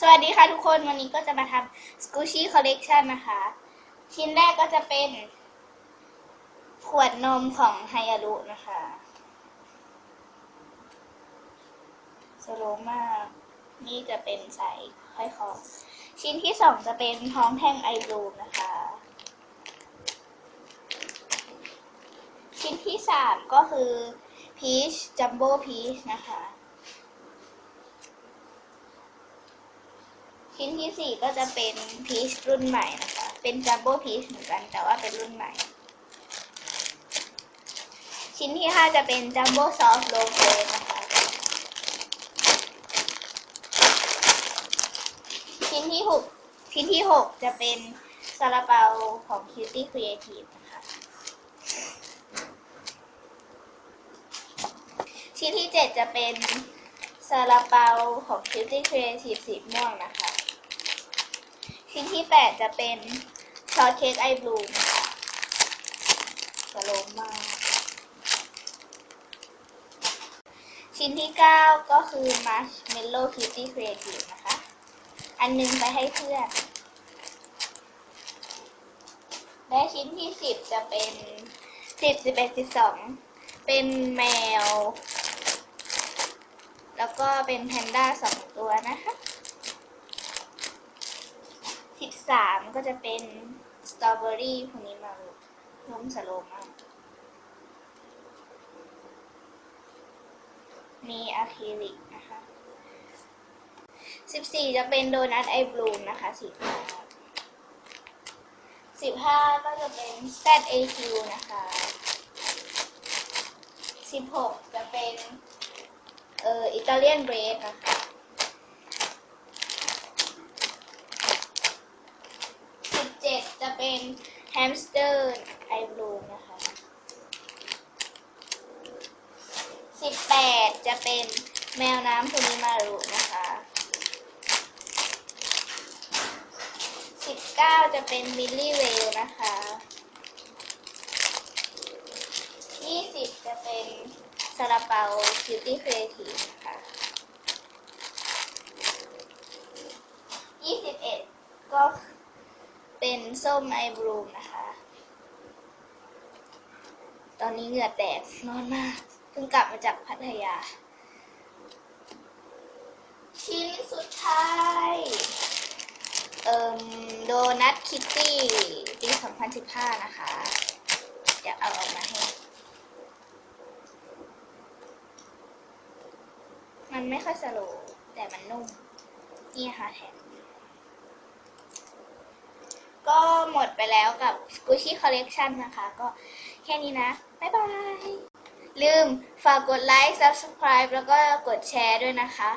สวัสดีค่ะทุกคนวันนี้ก็จะมาทำ Squishy Collection นะคะชิ้นแรกก็จะเป็นขวดนมของไฮยารุนะคะสโลว์มากนี่จะเป็นใส่ห้อยคอชิ้นที่สองจะเป็นท้องแท่งไอบลูมนะคะชิ้นที่สามก็คือพีชจัมโบ้พีชนะคะชิ้นที่สี่ก็จะเป็นพีชรุ่นใหม่นะคะเป็นจัมโบ้พีชเหมือนกันแต่ว่าเป็นรุ่นใหม่ชิ้นที่ห้าจะเป็นจัมโบ้ซอฟต์โลเฟสนะคะชิ้นที่หกจะเป็นซาลาเปาของ Cutie Creative นะคะชิ้นที่เจ็ดจะเป็นซาลาเปาของ Cutie Creative สีม่วงนะคะชิ้นที่แปดจะเป็นช็อตเค้กไอบลูนะคะสโลว์มากชิ้นที่9ก็คือ Marshmallow Cutie Creative นะคะอันนึงไปให้เพื่อนและชิ้นที่10จะเป็น10 11 12เป็นแมวแล้วก็เป็นแพนด้า2ตัวนะคะ13ก็จะเป็นสตรอเบอรี่พวกนี้มาล้มสโลมากมีอะคริลิกนะคะ14จะเป็นโดนัทไอบลูมนะคะสีฟ้า15ก็จะเป็น ZAQ นะคะ16จะเป็นอิตาเลียนเบรดนะคะ17จะเป็นแฮมสเตอร์ไอบลูมนะคะ18จะเป็นแมวน้ำคุนิมารุนะคะ19จะเป็นมิลลี่เวลนะคะ20จะเป็นซาลาเปา Cutie Creative นะคะ21ก็เป็นส้มไอบลูมนะคะตอนนี้เหงื่อแตกร้อนมากเพิ่งกลับมาจากพัทยาชิ้นสุดท้ายโดนัทคิตตี้ปี2015นะคะจะเอาออกมาให้มันไม่ค่อยสโลว์แต่มันนุ่มนี่ค่ะแถมก็หมดไปแล้วกับ Squishy Collection นะคะก็แค่นี้นะบ๊ายบายลืมฝากกดไลค์ Subscribe แล้วก็กดแชร์ด้วยนะคะ